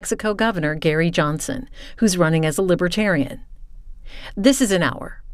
Mexico Governor Gary Johnson, who's running as a Libertarian. This is an hour.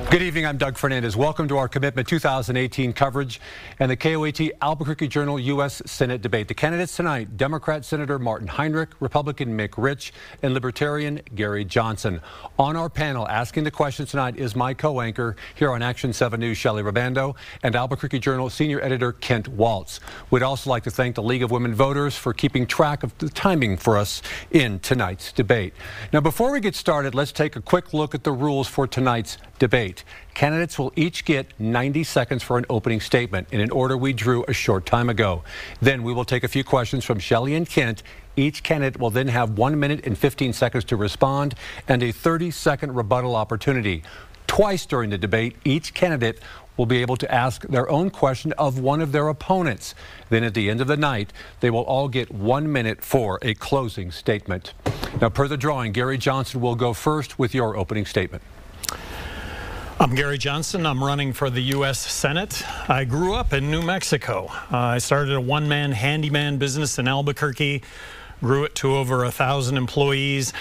Good evening, I'm Doug Fernandez. Welcome to our Commitment 2018 coverage and the KOAT Albuquerque Journal U.S. Senate debate. The candidates tonight, Democrat Senator Martin Heinrich, Republican Mick Rich, and Libertarian Gary Johnson. On our panel, asking the questions tonight is my co-anchor here on Action 7 News, Shelley Rabando, and Albuquerque Journal Senior Editor Kent Waltz. We'd also like to thank the League of Women Voters for keeping track of the timing for us in tonight's debate. Now, before we get started, let's take a quick look at the rules for tonight's debate. Candidates will each get 90 seconds for an opening statement in an order we drew a short time ago. Then we will take a few questions from Shelley and Kent. Each candidate will then have 1 minute and 15 seconds to respond and a 30-second rebuttal opportunity. Twice during the debate, each candidate will be able to ask their own question of one of their opponents. Then at the end of the night, they will all get 1 minute for a closing statement. Now, per the drawing, Gary Johnson will go first with your opening statement. I'm Gary Johnson. I'm running for the U.S. Senate. I grew up in New Mexico. I started a one-man handyman business in Albuquerque, grew it to over 1,000 employees.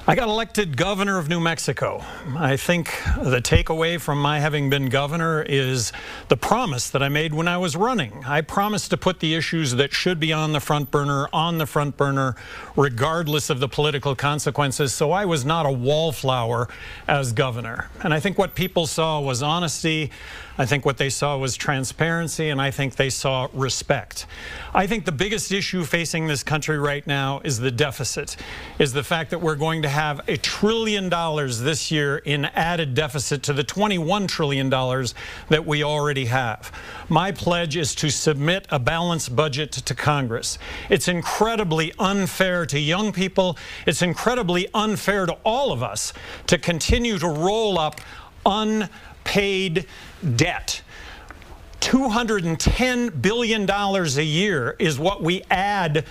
I got elected governor of New Mexico. I think the takeaway from my having been governor is the promise that I made when I was running. I promised to put the issues that should be on the front burner, regardless of the political consequences. So I was not a wallflower as governor. And I think what people saw was honesty. I think what they saw was transparency, and I think they saw respect. I think the biggest issue facing this country right now is the deficit, is the fact that we're going to have $1 trillion this year in added deficit to the $21 trillion that we already have. My pledge is to submit a balanced budget to Congress. It's incredibly unfair to young people. It's incredibly unfair to all of us to continue to roll up unpaid debt. $210 billion a year is what we add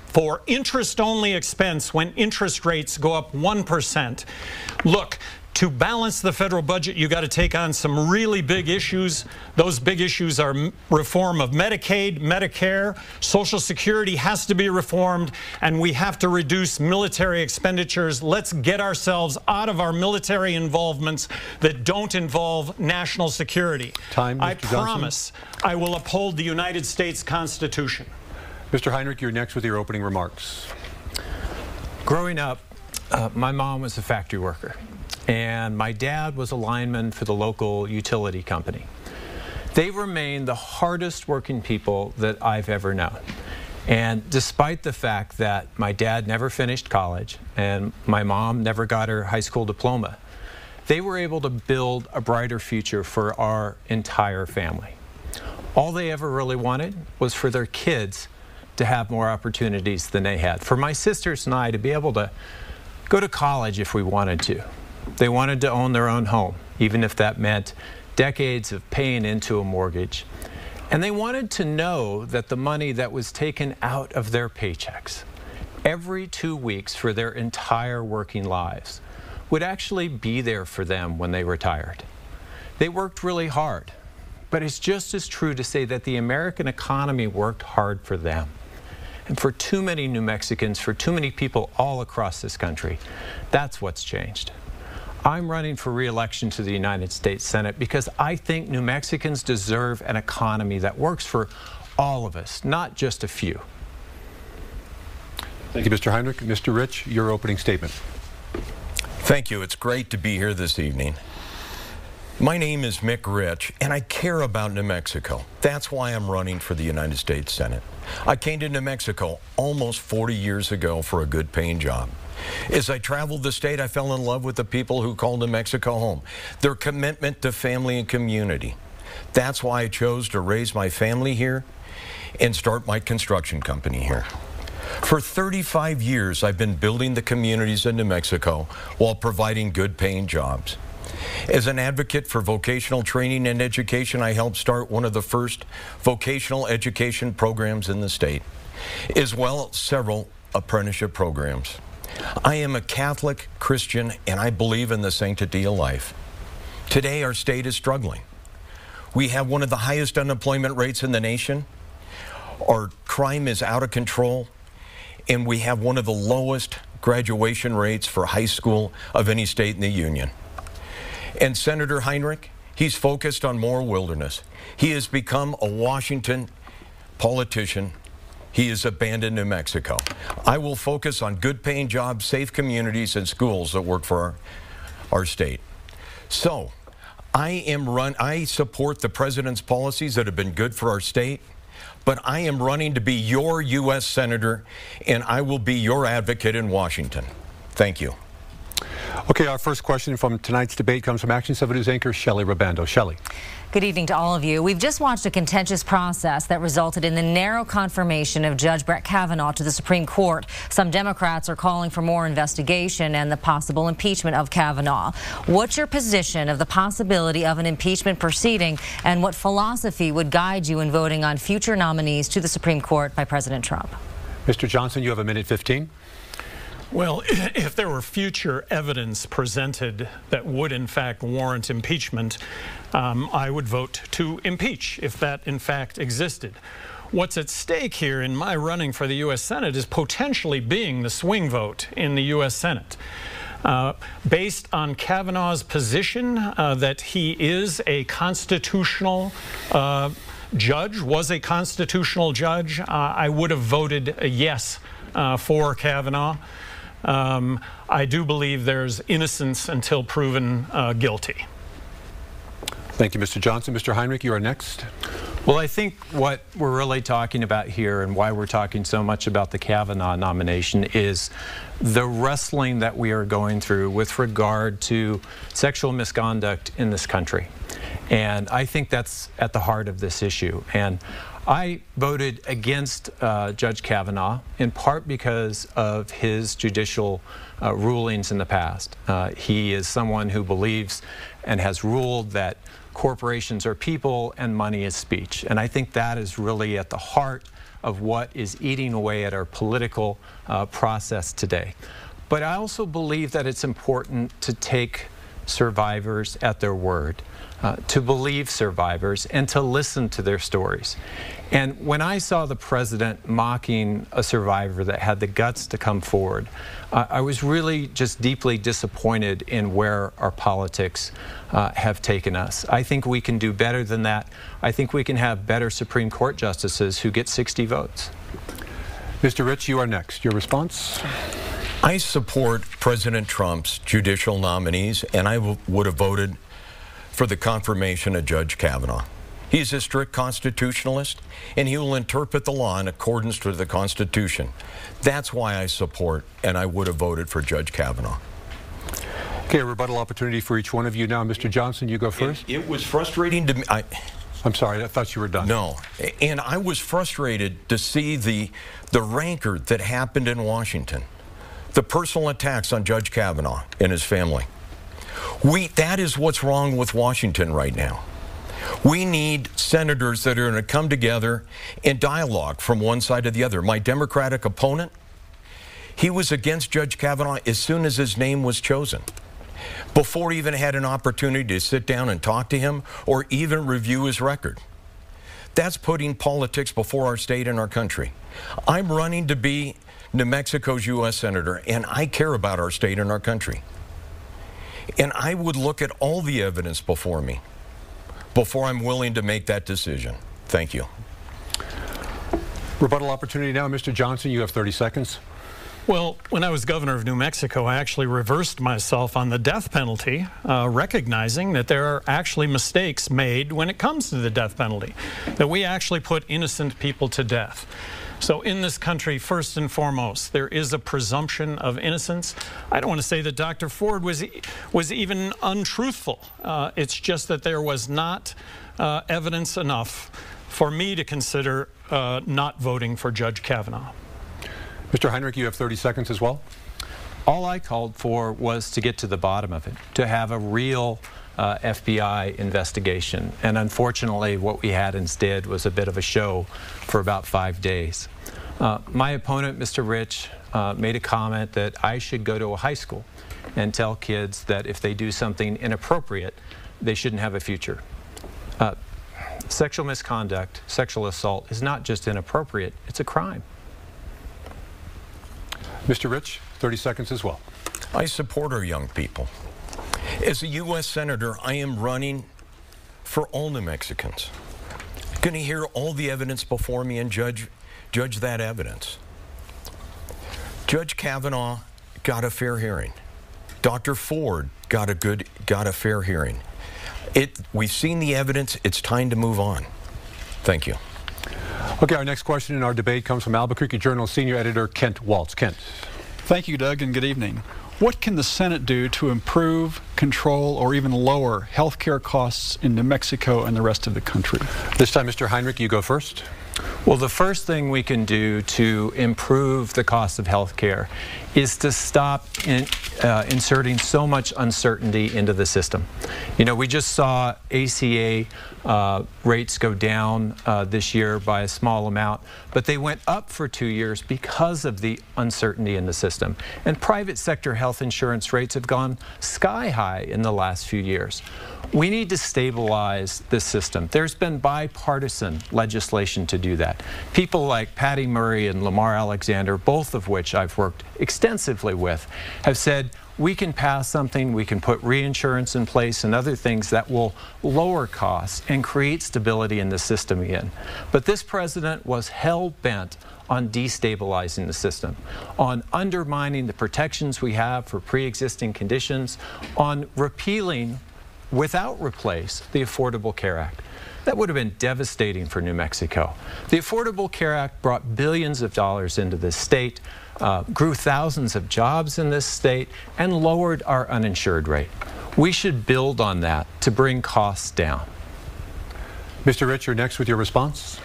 for interest-only expense when interest rates go up 1%. Look, to balance the federal budget, you got to take on some really big issues. Those big issues are reform of Medicaid, Medicare, Social Security has to be reformed, and we have to reduce military expenditures. Let's get ourselves out of our military involvements that don't involve national security. Time, Mr. I Johnson. promise I will uphold the United States Constitution. Mr. Heinrich, you're next with your opening remarks. Growing up, my mom was a factory worker, and my dad was a lineman for the local utility company. They remain the hardest working people that I've ever known. And despite the fact that my dad never finished college and my mom never got her high school diploma, they were able to build a brighter future for our entire family. All they ever really wanted was for their kids to have more opportunities than they had. For my sisters and I to be able to go to college if we wanted to. They wanted to own their own home, even if that meant decades of paying into a mortgage. And they wanted to know that the money that was taken out of their paychecks every 2 weeks for their entire working lives would actually be there for them when they retired. They worked really hard, but it's just as true to say that the American economy worked hard for them. And for too many New Mexicans, for too many people all across this country, that's what's changed. I'm running for re-election to the United States Senate because I think New Mexicans deserve an economy that works for all of us, not just a few. Thank you, Mr. Heinrich. Mr. Rich, your opening statement. Thank you. It's great to be here this evening. My name is Mick Rich, and I care about New Mexico. That's why I'm running for the United States Senate. I came to New Mexico almost 40 years ago for a good paying job. As I traveled the state, I fell in love with the people who call New Mexico home, their commitment to family and community. That's why I chose to raise my family here and start my construction company here. For 35 years, I've been building the communities in New Mexico while providing good paying jobs. As an advocate for vocational training and education, I helped start one of the first vocational education programs in the state, as well as several apprenticeship programs. I am a Catholic Christian, and I believe in the sanctity of life. Today, our state is struggling. We have one of the highest unemployment rates in the nation. Our crime is out of control. And we have one of the lowest graduation rates for high school of any state in the union. And Senator Heinrich, he's focused on more wilderness. He has become a Washington politician. He has abandoned New Mexico. I will focus on good-paying jobs, safe communities, and schools that work for our state. So, I support the president's policies that have been good for our state, but I am running to be your U.S. Senator, and I will be your advocate in Washington. Thank you. Okay, our first question from tonight's debate comes from Action 7 News anchor Shelley Rabando. Shelley. Good evening to all of you. We've just watched a contentious process that resulted in the narrow confirmation of Judge Brett Kavanaugh to the Supreme Court. Some Democrats are calling for more investigation and the possible impeachment of Kavanaugh. What's your position of the possibility of an impeachment proceeding, and what philosophy would guide you in voting on future nominees to the Supreme Court by President Trump? Mr. Johnson, you have a minute 15. Well, if there were future evidence presented that would in fact warrant impeachment, I would vote to impeach if that in fact existed. What's at stake here in my running for the U.S. Senate is potentially being the swing vote in the U.S. Senate. Based on Kavanaugh's position that he is a constitutional judge, was a constitutional judge, I would have voted a yes for Kavanaugh. I do believe there's innocence until proven guilty. Thank you, Mr. Johnson. Mr. Heinrich, you are next. Well, I think what we're really talking about here, and why we're talking so much about the Kavanaugh nomination, is the wrestling that we are going through with regard to sexual misconduct in this country. And I think that's at the heart of this issue. And I voted against Judge Kavanaugh in part because of his judicial rulings in the past. He is someone who believes and has ruled that corporations are people and money is speech. And I think that is really at the heart of what is eating away at our political process today. But I also believe that it's important to take survivors at their word, to believe survivors and to listen to their stories. And when I saw the president mocking a survivor that had the guts to come forward, I was really just deeply disappointed in where our politics have taken us. I think we can do better than that. I think we can have better Supreme Court justices who get 60 votes. Mr. Rich, you are next. Your response? I support President Trump's judicial nominees, and I would have voted for the confirmation of Judge Kavanaugh. He's a strict constitutionalist, and he will interpret the law in accordance with the Constitution. That's why I support, and I would have voted for Judge Kavanaugh. Okay, a rebuttal opportunity for each one of you now. Mr. Johnson, you go first. It was frustrating to me. I'm sorry, I thought you were done. No, and I was frustrated to see the rancor that happened in Washington, the personal attacks on Judge Kavanaugh and his family. That is what's wrong with Washington right now. We need senators that are going to come together and dialogue from one side to the other. My Democratic opponent, he was against Judge Kavanaugh as soon as his name was chosen, before he even had an opportunity to sit down and talk to him or even review his record. That's putting politics before our state and our country. I'm running to be New Mexico's U.S. Senator, and I care about our state and our country. And I would look at all the evidence before me before I'm willing to make that decision. Thank you. Rebuttal opportunity now. Mr. Johnson, you have 30 seconds. Well, when I was governor of New Mexico, I actually reversed myself on the death penalty, recognizing that there are actually mistakes made when it comes to the death penalty, that we actually put innocent people to death. So in this country, first and foremost, there is a presumption of innocence. I don't want to say that Dr. Ford was even untruthful. It's just that there was not evidence enough for me to consider not voting for Judge Kavanaugh. Mr. Heinrich, you have 30 seconds as well. All I called for was to get to the bottom of it, to have a real FBI investigation. And unfortunately, what we had instead was a bit of a show for about 5 days. My opponent, Mr. Rich, made a comment that I should go to a high school and tell kids that if they do something inappropriate, they shouldn't have a future. Sexual misconduct, sexual assault is not just inappropriate, it's a crime. Mr. Rich, 30 seconds as well. I support our young people. As a U.S. Senator, I am running for all New Mexicans. Going to hear all the evidence before me and judge that evidence. Judge Kavanaugh got a fair hearing. Dr. Ford got a fair hearing. We've seen the evidence. It's time to move on. Thank you. Okay, our next question in our debate comes from Albuquerque Journal senior editor Kent Waltz. Kent. Thank you, Doug, and good evening. What can the Senate do to improve, control, or even lower health care costs in New Mexico and the rest of the country? This time, Mr. Heinrich, you go first. Well, the first thing we can do to improve the cost of health care is to stop inserting so much uncertainty into the system. You know, we just saw ACA rates go down this year by a small amount, but they went up for 2 years because of the uncertainty in the system. And private sector health insurance rates have gone sky high in the last few years. We need to stabilize this system. There's been bipartisan legislation to do that. People like Patty Murray and Lamar Alexander, both of which I've worked extensively with, have said we can pass something, we can put reinsurance in place and other things that will lower costs and create stability in the system again. But this president was hell-bent on destabilizing the system, on undermining the protections we have for pre-existing conditions, on repealing without replace the Affordable Care Act. That would have been devastating for New Mexico. The Affordable Care Act brought billions of dollars into this state, grew thousands of jobs in this state, and lowered our uninsured rate. We should build on that to bring costs down. Mr. Rich, you're next with your response.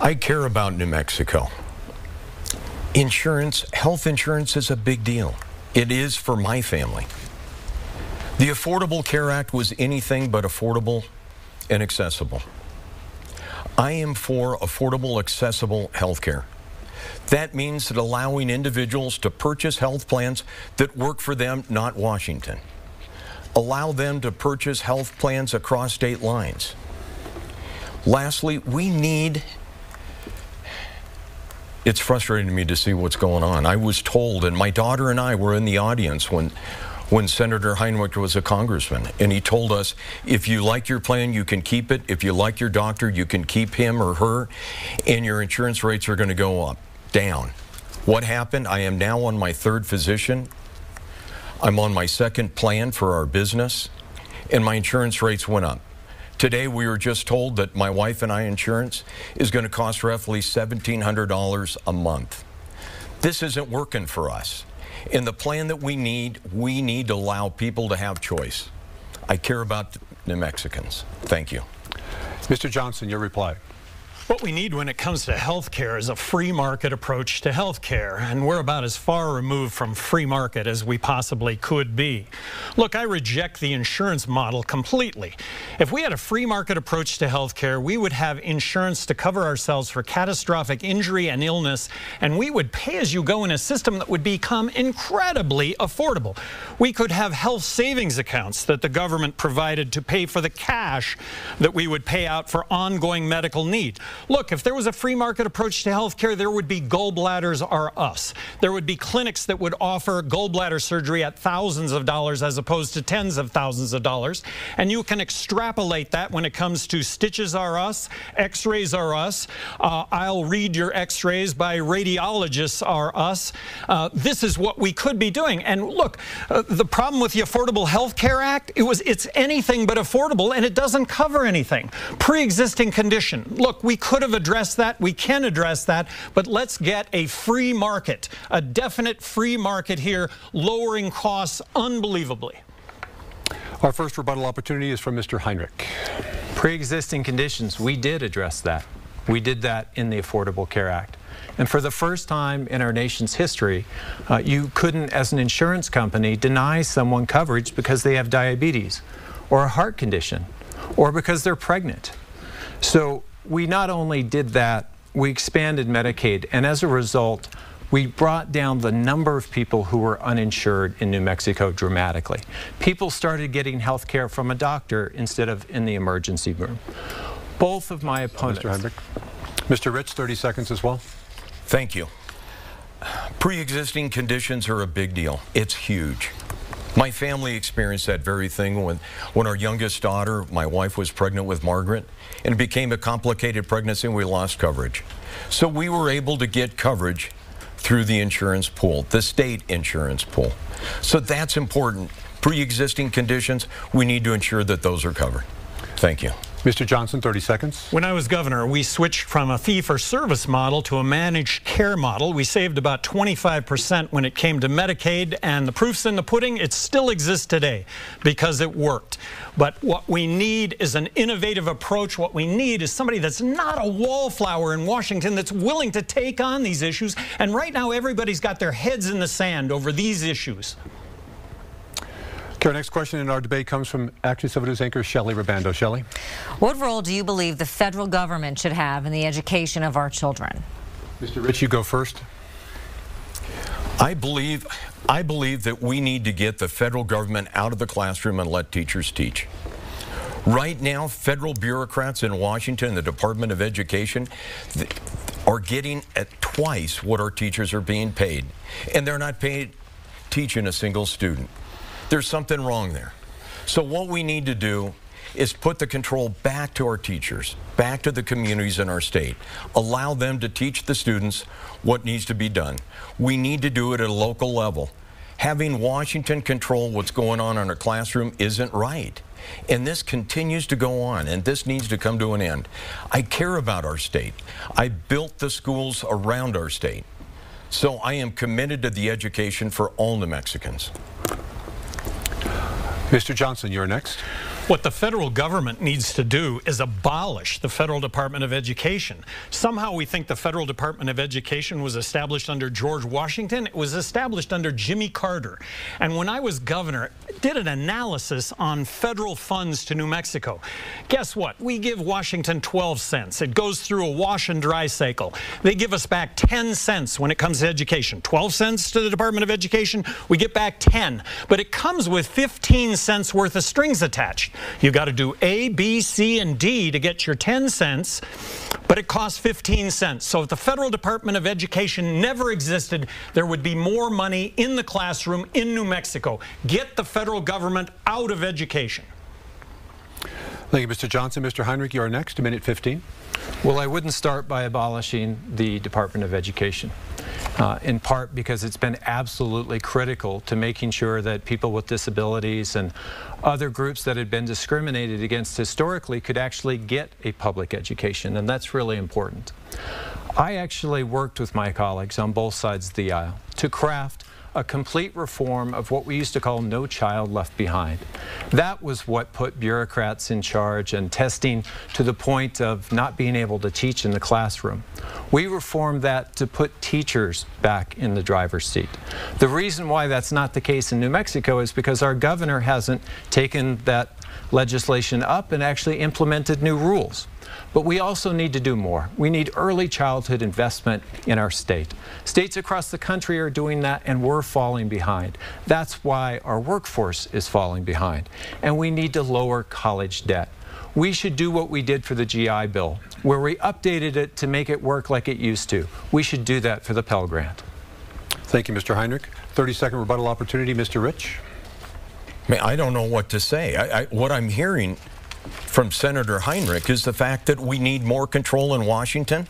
I care about New Mexico. Insurance, health insurance is a big deal. It is for my family. The Affordable Care Act was anything but affordable and accessible. I am for affordable, accessible health care. That means that allowing individuals to purchase health plans that work for them, not Washington. Allow them to purchase health plans across state lines. Lastly, it's frustrating to me to see what's going on. I was told, and my daughter and I were in the audience when Senator Heinrich was a congressman, and he told us, if you like your plan, you can keep it. If you like your doctor, you can keep him or her, and your insurance rates are going to go down. What happened? I am now on my third physician. I'm on my second plan for our business, and my insurance rates went up. Today, we were just told that my wife and I insurance is going to cost roughly $1,700 a month. This isn't working for us. In the plan that we need to allow people to have choice. I care about New Mexicans. Thank you. Mr. Johnson, your reply. What we need when it comes to health care is a free market approach to health care, and we're about as far removed from free market as we possibly could be. Look, I reject the insurance model completely. If we had a free market approach to health care, we would have insurance to cover ourselves for catastrophic injury and illness, and we would pay as you go in a system that would become incredibly affordable. We could have health savings accounts that the government provided to pay for the cash that we would pay out for ongoing medical need. Look, if there was a free market approach to health care, there would be Gallbladders Are Us. There would be clinics that would offer gallbladder surgery at thousands of dollars as opposed to tens of thousands of dollars. And you can extrapolate that when it comes to Stitches Are Us, X-rays Are Us, I'll read your X-rays by Radiologists Are Us. This is what we could be doing. And look, the problem with the Affordable Health Care Act, it's anything but affordable, and it doesn't cover anything. Pre-existing condition. Look, we could have addressed that. We can address that. But let's get a free market, a definite free market here, lowering costs unbelievably. Our first rebuttal opportunity is from Mr. Heinrich. Pre-existing conditions, we did address that. We did that in the Affordable Care Act. And for the first time in our nation's history, you couldn't, as an insurance company, deny someone coverage because they have diabetes or a heart condition or because they're pregnant. So we not only did that, we expanded Medicaid, and as a result, we brought down the number of people who were uninsured in New Mexico dramatically. People started getting health care from a doctor instead of in the emergency room. Both of my opponents. Mr. Heinrich. Mr. Rich, 30 seconds as well. Thank you. Pre-existing conditions are a big deal. It's huge. My family experienced that very thing when our youngest daughter, my wife, was pregnant with Margaret, and it became a complicated pregnancy and we lost coverage. So we were able to get coverage through the insurance pool, the state insurance pool. So that's important. Pre-existing conditions, we need to ensure that those are covered. Thank you. Mr. Johnson, 30 seconds. When I was governor, we switched from a fee-for-service model to a managed care model. We saved about 25% when it came to Medicaid, and the proof's in the pudding. It still exists today because it worked. But what we need is an innovative approach. What we need is somebody that's not a wallflower in Washington that's willing to take on these issues. And right now, everybody's got their heads in the sand over these issues. Okay, our next question in our debate comes from Action 7 News anchor Shelley Rabando. Shelley? What role do you believe the federal government should have in the education of our children? Mr. Rich, you go first. I believe that we need to get the federal government out of the classroom and let teachers teach. Right now, federal bureaucrats in Washington, the Department of Education, are getting at twice what our teachers are being paid. And they're not paid teaching a single student. There's something wrong there. So what we need to do is put the control back to our teachers, back to the communities in our state. Allow them to teach the students what needs to be done. We need to do it at a local level. Having Washington control what's going on in our classroom isn't right. And this continues to go on, and this needs to come to an end. I care about our state. I built the schools around our state. So I am committed to the education for all New Mexicans. Mr. Johnson, you're next. What the federal government needs to do is abolish the Federal Department of Education. Somehow we think the Federal Department of Education was established under George Washington. It was established under Jimmy Carter. And when I was governor, I did an analysis on federal funds to New Mexico. Guess what? We give Washington 12 cents. It goes through a wash and dry cycle. They give us back 10 cents when it comes to education. 12 cents to the Department of Education, we get back 10. But it comes with 15 cents worth of strings attached. You got to do A, B, C, and D to get your 10 cents, but it costs 15 cents. So if the Federal Department of Education never existed, there would be more money in the classroom in New Mexico. Get the federal government out of education. Thank you, Mr. Johnson. Mr. Heinrich, you are next, 1:15. Well, I wouldn't start by abolishing the Department of Education, in part because it's been absolutely critical to making sure that people with disabilities and other groups that had been discriminated against historically could actually get a public education, and that's really important. I actually worked with my colleagues on both sides of the aisle to craft a complete reform of what we used to call No Child Left Behind. That was what put bureaucrats in charge and testing to the point of not being able to teach in the classroom. We reformed that to put teachers back in the driver's seat. The reason why that's not the case in New Mexico is because our governor hasn't taken that legislation up and actually implemented new rules. But we also need to do more. We need early childhood investment in our state. States across the country are doing that, and we're falling behind. That's why our workforce is falling behind. And we need to lower college debt. We should do what we did for the GI Bill, where we updated it to make it work like it used to. We should do that for the Pell Grant. Thank you, Mr. Heinrich. 30-second rebuttal opportunity, Mr. Rich. I don't know what to say. What I'm hearing from Senator Heinrich is the fact that we need more control in Washington.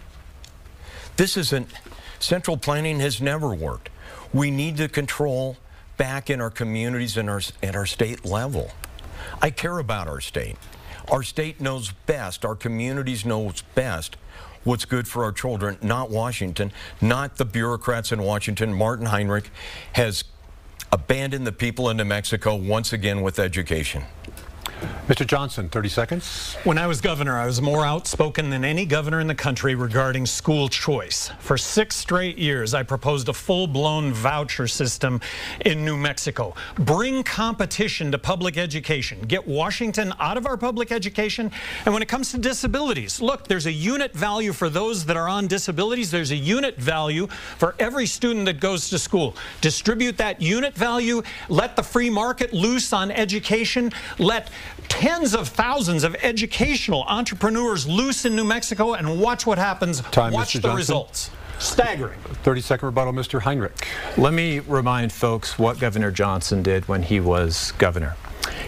Central planning has never worked. We need the control back in our communities and at our state level. I care about our state. Our state knows best, our communities knows best what's good for our children, not Washington, not the bureaucrats in Washington. Martin Heinrich has abandoned the people in New Mexico once again with education. Mr. Johnson, 30 seconds. When I was governor, I was more outspoken than any governor in the country regarding school choice. For 6 straight years, I proposed a full-blown voucher system in New Mexico. Bring competition to public education. Get Washington out of our public education. And when it comes to disabilities, look, there's a unit value for those that are on disabilities. There's a unit value for every student that goes to school. Distribute that unit value. Let the free market loose on education. Let tens of thousands of educational entrepreneurs loose in New Mexico, and watch what happens. Watch the results. Staggering. 30-second rebuttal, Mr. Heinrich. Let me remind folks what Governor Johnson did when he was governor.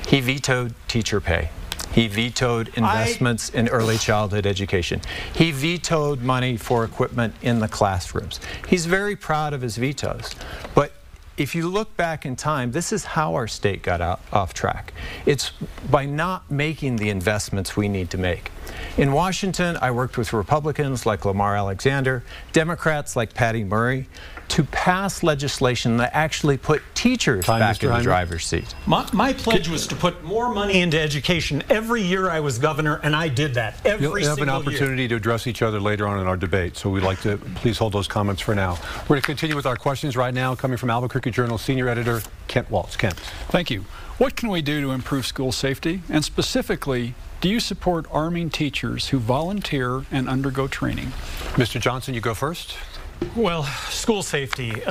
He vetoed teacher pay. He vetoed investments in early childhood education. He vetoed money for equipment in the classrooms. He's very proud of his vetoes. But if you look back in time, this is how our state got off track. It's by not making the investments we need to make. In Washington, I worked with Republicans like Lamar Alexander, Democrats like Patty Murray, to pass legislation that actually put teachers back in the driver's seat. My pledge was to put more money into education every year I was governor, and I did that every single year. You'll have an opportunity to address each other later on in our debate, so we'd like to please hold those comments for now. We're going to continue with our questions right now, coming from Albuquerque Journal senior editor Kent Waltz. Kent. Thank you. What can we do to improve school safety? And specifically, do you support arming teachers who volunteer and undergo training? Mr. Johnson, you go first. Well, school safety.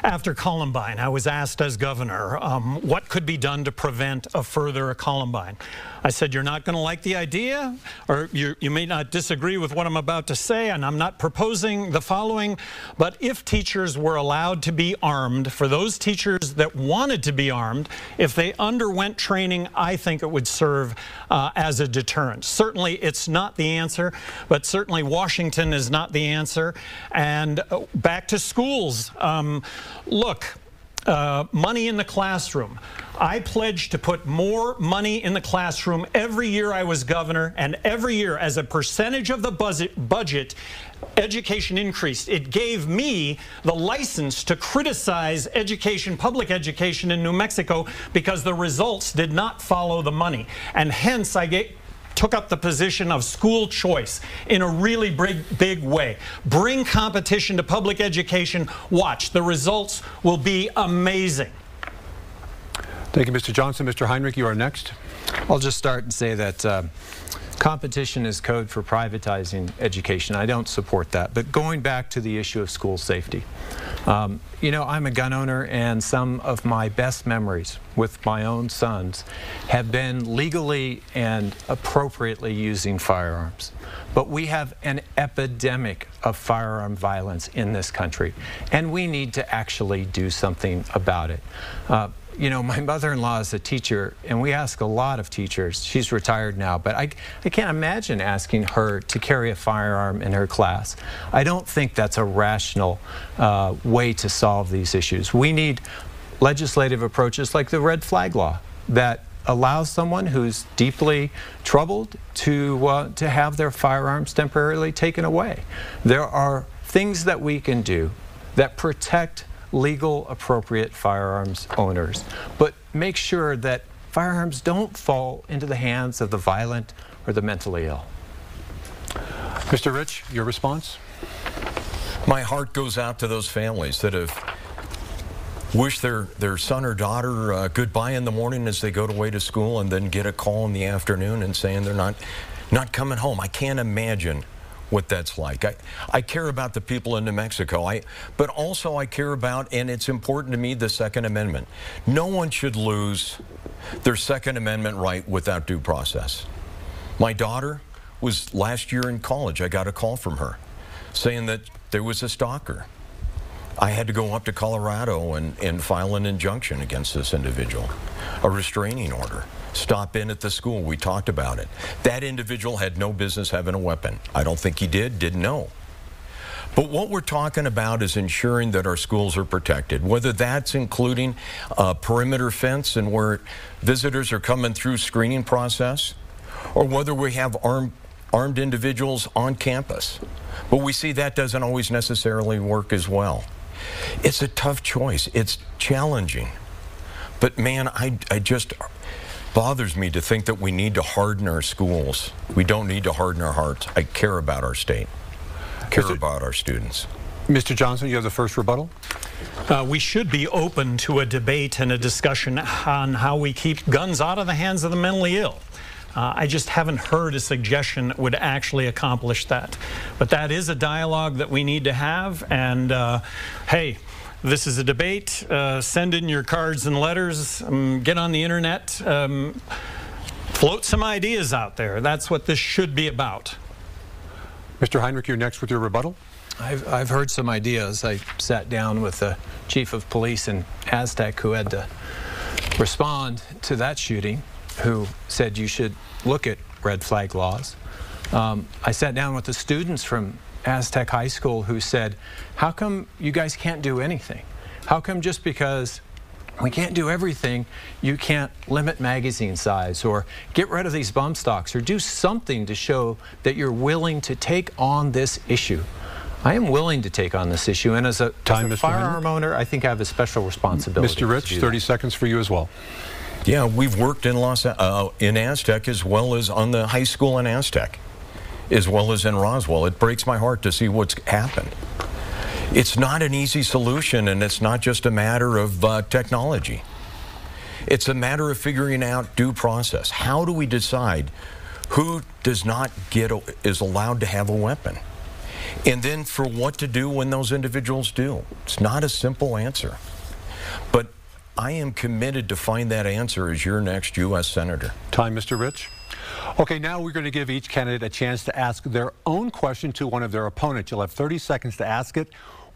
After Columbine, I was asked as governor what could be done to prevent a further Columbine. I said, you're not going to like the idea, or you may not disagree with what I'm about to say, and I'm not proposing the following, but if teachers were allowed to be armed, for those teachers that wanted to be armed, if they underwent training, I think it would serve as a deterrent. Certainly it's not the answer, but certainly Washington is not the answer. And back to schools. Look, money in the classroom. I pledged to put more money in the classroom every year I was governor, and every year as a percentage of the budget, education increased. It gave me the license to criticize education, public education in New Mexico, because the results did not follow the money. And hence I took up the position of school choice in a really big way. Bring competition to public education. Watch, the results will be amazing. Thank you, Mr. Johnson. Mr. Heinrich, you are next. I'll just start and say that competition is code for privatizing education. I don't support that. But going back to the issue of school safety, you know, I'm a gun owner, and some of my best memories with my own sons have been legally and appropriately using firearms. But we have an epidemic of firearm violence in this country, and we need to actually do something about it. You know, my mother-in-law is a teacher, and we ask a lot of teachers. She's retired now, but I can't imagine asking her to carry a firearm in her class. I don't think that's a rational way to solve these issues. We need legislative approaches like the red flag law that allows someone who's deeply troubled to have their firearms temporarily taken away. There are things that we can do that protect legal, appropriate firearms owners, but make sure that firearms don't fall into the hands of the violent or the mentally ill. Mr. Rich, your response? My heart goes out to those families that have wished their son or daughter goodbye in the morning as they go away to school, and then get a call in the afternoon and saying they're not coming home. I can't imagine what that's like. I care about the people in New Mexico, but also I care about, and it's important to me, the Second Amendment. No one should lose their Second Amendment right without due process. My daughter was last year in college. I got a call from her saying that there was a stalker. I had to go up to Colorado and file an injunction against this individual, a restraining order. Stop in at the school. We talked about it. That individual had no business having a weapon. I don't think he didn't know. But what we're talking about is ensuring that our schools are protected, whether that's including a perimeter fence and where visitors are coming through screening process, or whether we have armed individuals on campus. But we see that doesn't always necessarily work as well. It's a tough choice. It's challenging. But man, I just bothers me to think that we need to harden our schools. We don't need to harden our hearts. I care about our state. I care about our students. Mr. Johnson, you have the first rebuttal. We should be open to a debate and a discussion on how we keep guns out of the hands of the mentally ill. I just haven't heard a suggestion that would actually accomplish that. But that is a dialogue that we need to have. And hey, this is a debate. Send in your cards and letters. Get on the internet. float some ideas out there. That's what this should be about. Mr. Heinrich, you're next with your rebuttal. I've heard some ideas. I sat down with the chief of police in Aztec who had to respond to that shooting, who said you should look at red flag laws. I sat down with the students from Aztec High School who said, how come you guys can't do anything? How come just because we can't do everything, you can't limit magazine size or get rid of these bump stocks or do something to show that you're willing to take on this issue? I am willing to take on this issue, and as a firearm owner, I think I have a special responsibility. Mr. Rich, 30 seconds for you as well. Yeah, we've worked in in Aztec as well as on the high school in Aztec, as well as in Roswell. It breaks my heart to see what's happened. It's not an easy solution, and it's not just a matter of technology. It's a matter of figuring out due process. How do we decide who is allowed to have a weapon? And then for what to do when those individuals do. It's not a simple answer. But I am committed to find that answer as your next U.S. Senator. Time, Mr. Rich. Okay, now we're going to give each candidate a chance to ask their own question to one of their opponents. You'll have 30 seconds to ask it,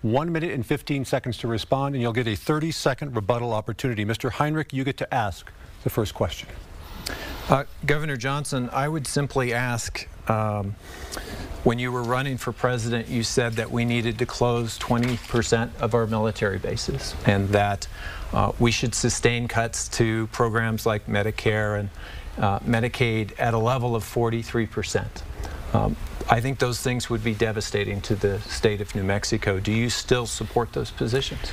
1 minute and 15 seconds to respond, and you'll get a 30-second rebuttal opportunity. Mr. Heinrich, you get to ask the first question. Governor Johnson, I would simply ask, when you were running for president, you said that we needed to close 20% of our military bases and that we should sustain cuts to programs like Medicare and Medicaid at a level of 43%. I think those things would be devastating to the state of New Mexico. Do you still support those positions?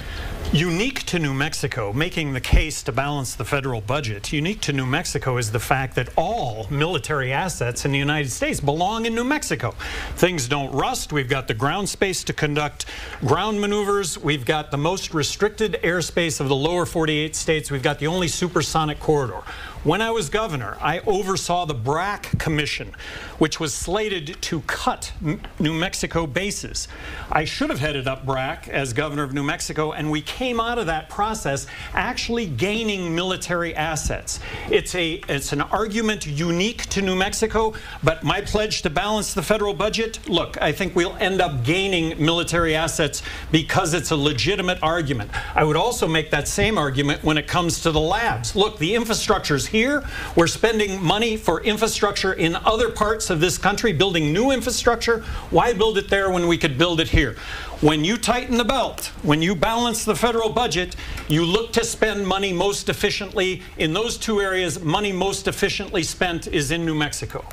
Unique to New Mexico, making the case to balance the federal budget, unique to New Mexico is the fact that all military assets in the United States belong in New Mexico. Things don't rust. We've got the ground space to conduct ground maneuvers. We've got the most restricted airspace of the lower 48 states. We've got the only supersonic corridor. When I was governor, I oversaw the BRAC Commission, which was slated to cut New Mexico bases. I should have headed up BRAC as governor of New Mexico, and we came out of that process actually gaining military assets. It's an argument unique to New Mexico, but my pledge to balance the federal budget, look, I think we'll end up gaining military assets because it's a legitimate argument. I would also make that same argument when it comes to the labs. Look, the infrastructure's here. We're spending money for infrastructure in other parts of this country, building new infrastructure. Why build it there when we could build it here? When you tighten the belt, when you balance the federal budget, you look to spend money most efficiently. In those two areas, money most efficiently spent is in New Mexico.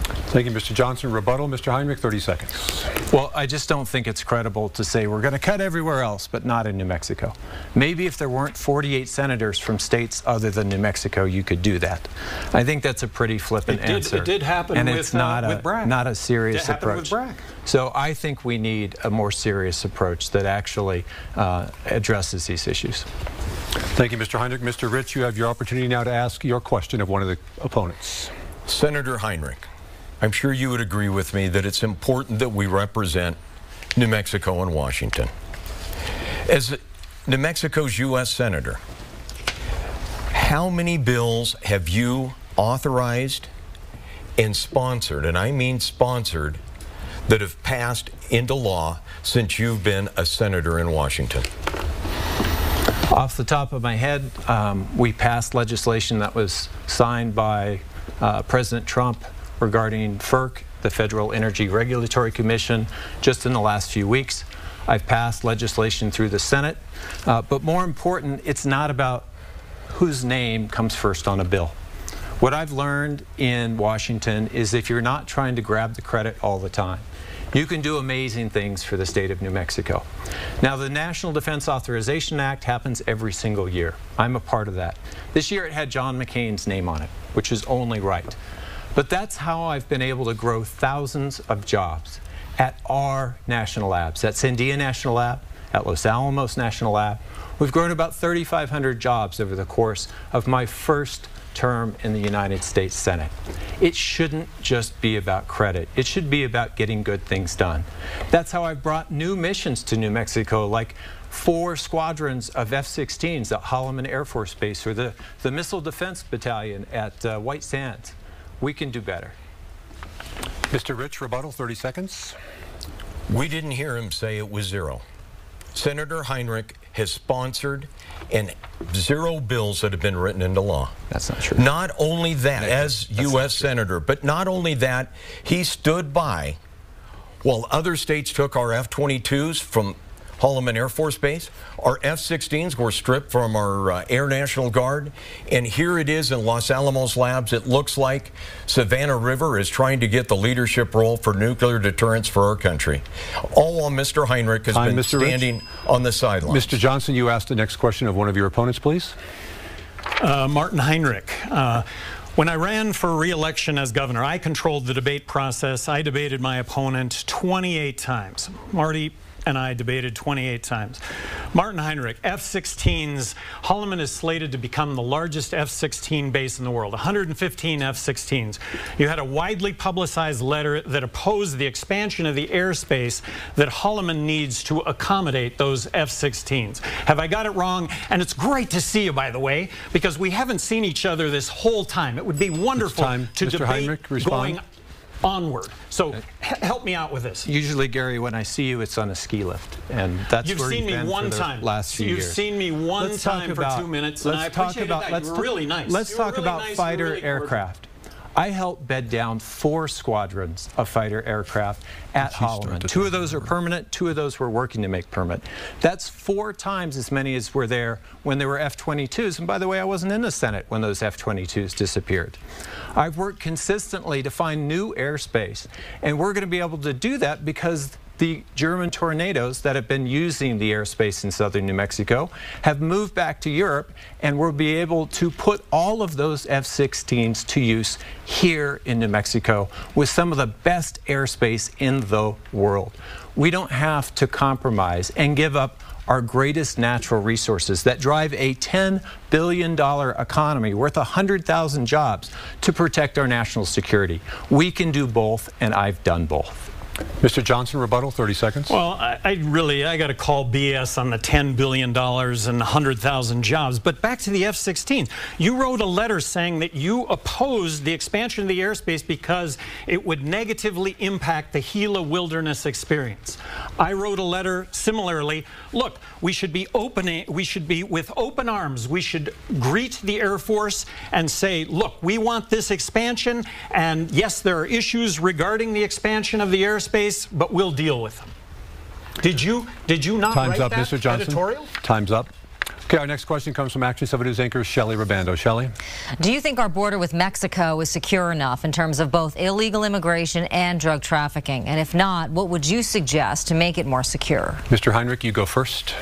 Thank you, Mr. Johnson. Rebuttal, Mr. Heinrich, 30 seconds. Well, I just don't think it's credible to say we're going to cut everywhere else, but not in New Mexico. Maybe if there weren't 48 senators from states other than New Mexico, you could do that. I think that's a pretty flippant answer. It did happen and with, it's not BRAC. Not a serious approach. With BRAC. So I think we need a more serious approach that actually addresses these issues. Thank you, Mr. Heinrich. Mr. Rich, you have your opportunity now to ask your question of one of the opponents. Senator Heinrich, I'm sure you would agree with me that it's important that we represent New Mexico and Washington. As New Mexico's U.S. Senator, how many bills have you authorized and sponsored, and I mean sponsored, that have passed into law since you've been a senator in Washington? Off the top of my head, we passed legislation that was signed by President Trump regarding FERC, the Federal Energy Regulatory Commission, just in the last few weeks. I've passed legislation through the Senate, but more important, it's not about whose name comes first on a bill. What I've learned in Washington is if you're not trying to grab the credit all the time, you can do amazing things for the state of New Mexico. Now, the National Defense Authorization Act happens every single year. I'm a part of that. This year it had John McCain's name on it, which is only right. But that's how I've been able to grow thousands of jobs at our national labs, at Sandia National Lab, at Los Alamos National Lab. We've grown about 3,500 jobs over the course of my first term in the United States Senate. It shouldn't just be about credit. It should be about getting good things done. That's how I've brought new missions to New Mexico, like 4 squadrons of F-16s at Holloman Air Force Base, or the Missile Defense Battalion at White Sands. We can do better. Mr. Rich, rebuttal, 30 seconds. We didn't hear him say it was zero. Senator Heinrich has sponsored and 0 bills that have been written into law. That's not true. Not only that, as U.S. Senator, but not only that, he stood by while other states took our F-22s from Holloman Air Force Base. Our F-16s were stripped from our Air National Guard, and here it is in Los Alamos Labs. It looks like Savannah River is trying to get the leadership role for nuclear deterrence for our country. All while Mr. Heinrich has been standing on the sidelines. Mr. Johnson, you asked the next question of one of your opponents, please. Martin Heinrich. When I ran for re-election as governor, I controlled the debate process. I debated my opponent 28 times. Marty and I debated 28 times. Martin Heinrich, F-16s, Holloman is slated to become the largest F-16 base in the world, 115 F-16s. You had a widely publicized letter that opposed the expansion of the airspace that Holloman needs to accommodate those F-16s. Have I got it wrong? And it's great to see you, by the way, because we haven't seen each other this whole time. It would be wonderful to Mr. debate Heinrich, respond. going onward. So help me out with this. Usually, Gary, when I see you, it's on a ski lift, and that's You've where seen you've me been one for the time. last few years. You've seen me one time for 2 minutes, and I appreciated that. You were really nice. Let's talk about fighter aircraft. I helped bed down 4 squadrons of fighter aircraft at Holloman. 2 of those are permanent, 2 of those were working to make permanent. That's 4 times as many as were there when there were F-22s. And by the way, I wasn't in the Senate when those F-22s disappeared. I've worked consistently to find new airspace, and we're going to be able to do that because the German tornadoes that have been using the airspace in southern New Mexico have moved back to Europe, and we'll be able to put all of those F-16s to use here in New Mexico with some of the best airspace in the world. We don't have to compromise and give up our greatest natural resources that drive a $10 billion economy worth 100,000 jobs to protect our national security. We can do both, and I've done both. Mr. Johnson, rebuttal, 30 seconds. Well, I got to call BS on the $10 billion and 100,000 jobs. But back to the F-16. You wrote a letter saying that you opposed the expansion of the airspace because it would negatively impact the Gila wilderness experience. I wrote a letter similarly. Look, we should be with open arms. We should greet the Air Force and say, look, we want this expansion, and yes, there are issues regarding the expansion of the airspace, but we'll deal with them. Did you not Time's write up, that Mr. Johnson. editorial? Time's up. Okay, our next question comes from Action 7 News anchor Shelley Rabando. Shelley? Do you think our border with Mexico is secure enough in terms of both illegal immigration and drug trafficking? And if not, what would you suggest to make it more secure? Mr. Heinrich, you go first.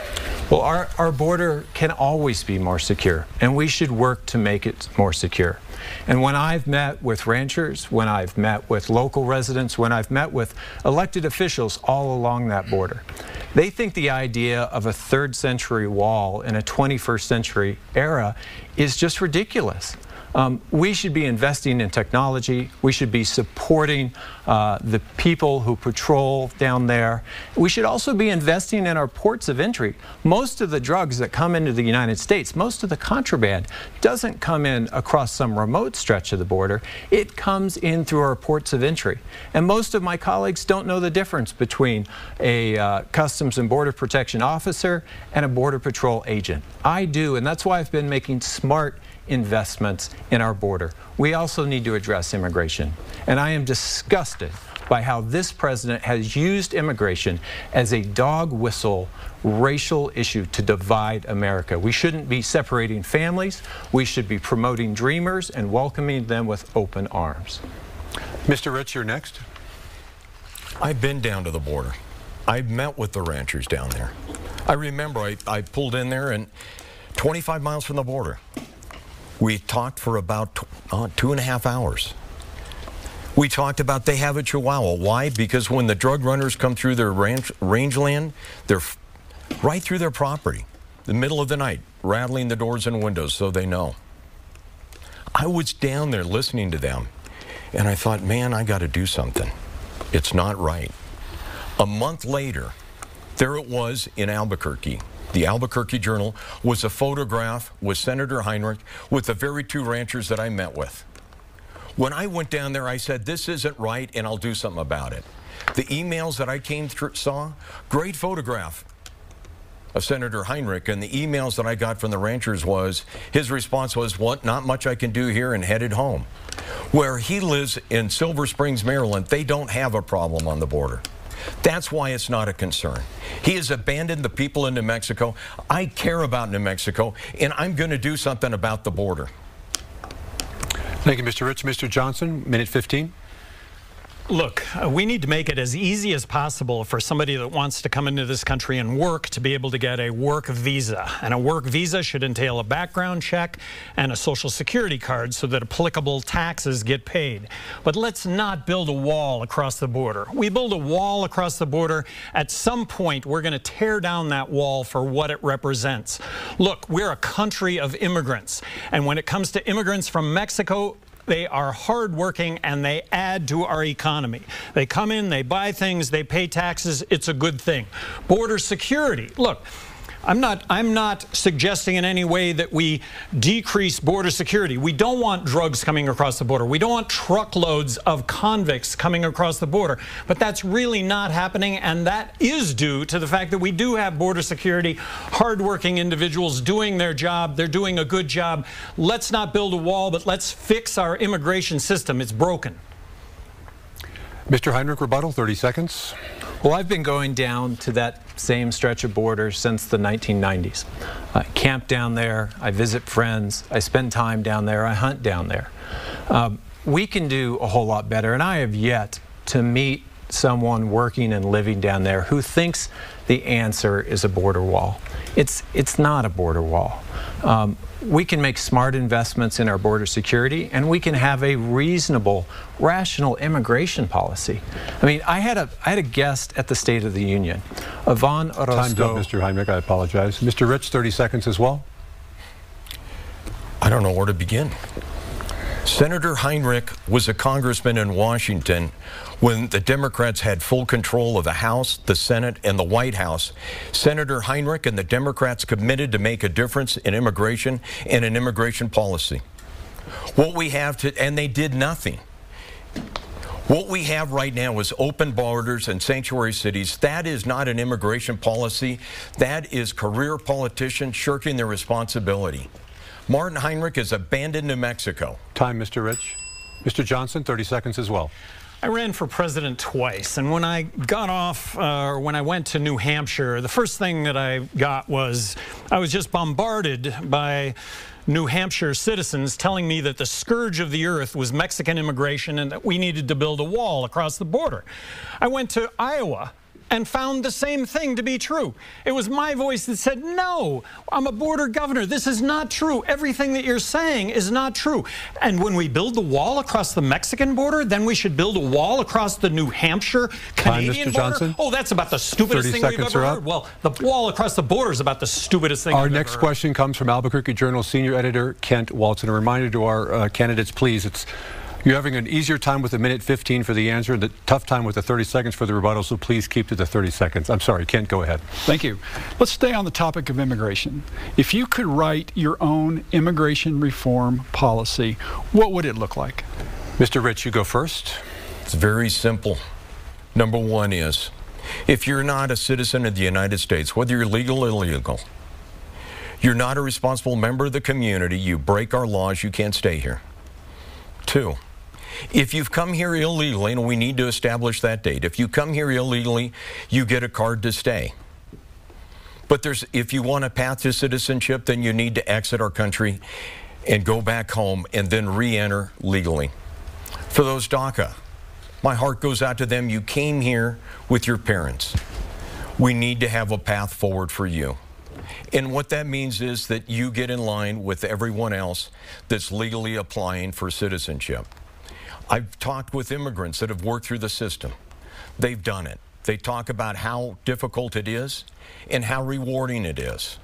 Well, our border can always be more secure, and we should work to make it more secure. And when I've met with ranchers, when I've met with local residents, when I've met with elected officials all along that border, they think the idea of a 3rd century wall in a 21st century era is just ridiculous. We should be investing in technology. We should be supporting the people who patrol down there. We should also be investing in our ports of entry. Most of the drugs that come into the United States, most of the contraband, doesn't come in across some remote stretch of the border. It comes in through our ports of entry. And most of my colleagues don't know the difference between a Customs and Border Protection officer and a Border Patrol agent. I do, and that's why I've been making smart investments in our border. We also need to address immigration. And I am disgusted by how this president has used immigration as a dog whistle racial issue to divide America. We shouldn't be separating families. We should be promoting dreamers and welcoming them with open arms. Mr. Rich, you're next. I've been down to the border. I've met with the ranchers down there. I remember I pulled in there, and 25 miles from the border. We talked for about 2.5 hours. We talked about they have a chihuahua. Why? Because when the drug runners come through their rangeland, right through their property, the middle of the night, rattling the doors and windows so they know. I was down there listening to them, and I thought, man, I got to do something. It's not right. A month later, there it was in Albuquerque. The Albuquerque Journal was a photograph with Senator Heinrich with the very two ranchers that I met with. When I went down there, I said, this isn't right, and I'll do something about it. The emails that I saw, great photograph of Senator Heinrich, and the emails that I got from the ranchers was, his response was, what, not much I can do here, and headed home. Where he lives in Silver Springs, Maryland, they don't have a problem on the border. That's why it's not a concern. He has abandoned the people in New Mexico. I care about New Mexico, and I'm going to do something about the border. Thank you, Mr. Rich. Mr. Johnson, minute 15. Look, we need to make it as easy as possible for somebody that wants to come into this country and work to be able to get a work visa. And a work visa should entail a background check and a social security card so that applicable taxes get paid. But let's not build a wall across the border. We build a wall across the border, at some point we're going to tear down that wall for what it represents. Look, we're a country of immigrants. And when it comes to immigrants from Mexico, they are hardworking and they add to our economy. They come in, they buy things, they pay taxes. It's a good thing. Border security. Look, I'm not suggesting in any way that we decrease border security. We don't want drugs coming across the border. We don't want truckloads of convicts coming across the border. But that's really not happening, and that is due to the fact that we do have border security, hardworking individuals doing their job. They're doing a good job. Let's not build a wall, but let's fix our immigration system. It's broken. Mr. Heinrich, rebuttal, 30 seconds. Well, I've been going down to that same stretch of border since the 1990s. I camp down there, I visit friends, I spend time down there, I hunt down there. We can do a whole lot better, and I have yet to meet someone working and living down there who thinks the answer is a border wall. It's not a border wall. We can make smart investments in our border security, and we can have a reasonable, rational immigration policy. I mean, I had a guest at the State of the Union, Yvonne Orozco. Time's up, Mr. Heinrich. I apologize. Mr. Rich, 30 seconds as well. I don't know where to begin. Senator Heinrich was a congressman in Washington when the Democrats had full control of the House, the Senate, and the White House. Senator Heinrich and the Democrats committed to make a difference in immigration and in immigration policy. What we have and they did nothing. What we have right now is open borders and sanctuary cities. That is not an immigration policy. That is career politicians shirking their responsibility. Martin Heinrich has abandoned New Mexico. Time, Mr. Rich. Mr. Johnson, 30 seconds as well. I ran for president twice, and when I got off, when I went to New Hampshire, the first thing that I got was I was just bombarded by New Hampshire citizens telling me that the scourge of the earth was Mexican immigration and that we needed to build a wall across the border. I went to Iowa and found the same thing to be true. It was my voice that said, no, I'm a border governor. This is not true. Everything that you're saying is not true. And when we build the wall across the Mexican border, then we should build a wall across the New Hampshire Canadian Mr. border? Johnson. Oh, that's about the stupidest thing we've ever heard. Well, the wall across the border is about the stupidest thing Our I've next ever heard. question comes from Albuquerque Journal senior editor Kent Waltz. And a reminder to our candidates, please, you're having an easier time with the minute 15 for the answer, the tough time with the 30 seconds for the rebuttal, so please keep to the 30 seconds. I'm sorry, Kent, go ahead. Thank you. Let's stay on the topic of immigration. If you could write your own immigration reform policy, what would it look like? Mr. Rich, you go first. It's very simple. Number one is, if you're not a citizen of the United States, whether you're legal or illegal, you're not a responsible member of the community, you break our laws, you can't stay here. Two, if you've come here illegally, and we need to establish that date, if you come here illegally, you get a card to stay. But if you want a path to citizenship, then you need to exit our country and go back home and then re-enter legally. For those DACA, my heart goes out to them. You came here with your parents. We need to have a path forward for you. And what that means is that you get in line with everyone else that's legally applying for citizenship. I've talked with immigrants that have worked through the system. They've done it. They talk about how difficult it is and how rewarding it is.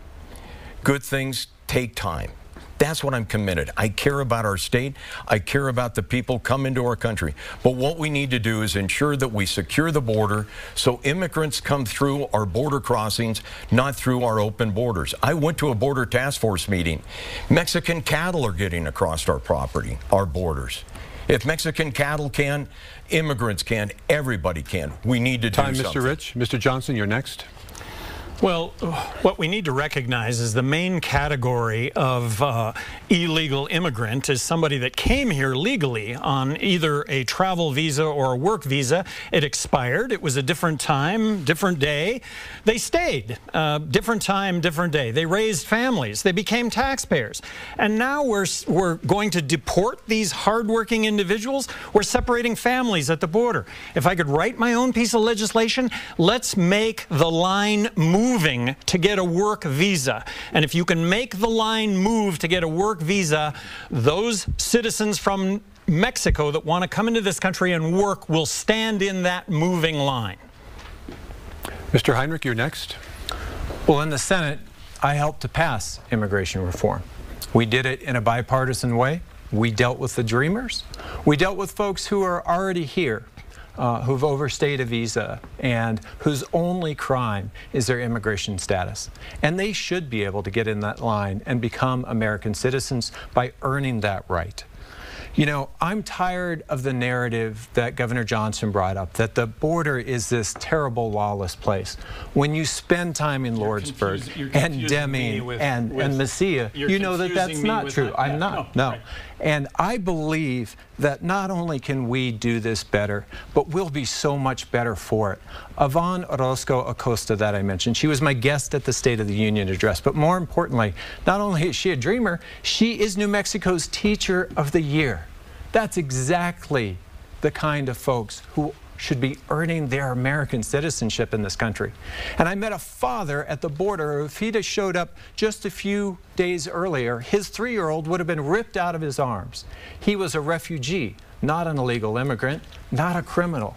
Good things take time. That's what I'm committed. I care about our state. I care about the people coming to our country. But what we need to do is ensure that we secure the border so immigrants come through our border crossings, not through our open borders. I went to a border task force meeting. Mexican cattle are getting across our property, our borders. If Mexican cattle can, immigrants can, everybody can. We need to do something. Mr. Rich. Mr. Johnson, you're next. Well, what we need to recognize is the main category of illegal immigrant is somebody that came here legally on either a travel visa or a work visa. It expired. It was a different time, different day. They stayed. Different time, different day. They raised families. They became taxpayers. And now we're going to deport these hardworking individuals. We're separating families at the border. If I could write my own piece of legislation, let's make the line moving to get a work visa. And if you can make the line move to get a work visa, those citizens from Mexico that want to come into this country and work will stand in that moving line. Mr. Heinrich, you're next. Well, in the Senate, I helped to pass immigration reform. We did it in a bipartisan way. We dealt with the dreamers. We dealt with folks who are already here, who've overstayed a visa and whose only crime is their immigration status. And they should be able to get in that line and become American citizens by earning that right. You know, I'm tired of the narrative that Governor Johnson brought up, that the border is this terrible, lawless place. When you spend time in Lordsburg and Deming and Mesilla, you know that that's not true. I'm not. No. Right. And I believe that not only can we do this better, but we'll be so much better for it. Yvonne Orozco Acosta that I mentioned, she was my guest at the State of the Union address, but more importantly, not only is she a dreamer, she is New Mexico's Teacher of the Year. That's exactly the kind of folks who should be earning their American citizenship in this country. And I met a father at the border. If he'd have showed up just a few days earlier, his 3-year-old would have been ripped out of his arms. He was a refugee, not an illegal immigrant, not a criminal.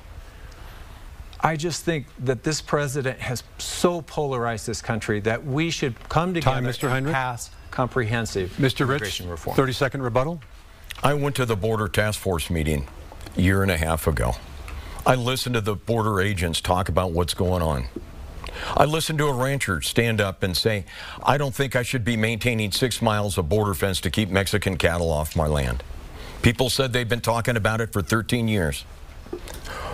I just think that this president has so polarized this country that we should come together and pass comprehensive immigration reform. 30-second rebuttal. I went to the border task force meeting a year and a half ago. I listened to the border agents talk about what's going on. I listened to a rancher stand up and say, I don't think I should be maintaining 6 miles of border fence to keep Mexican cattle off my land. People said they've been talking about it for 13 years.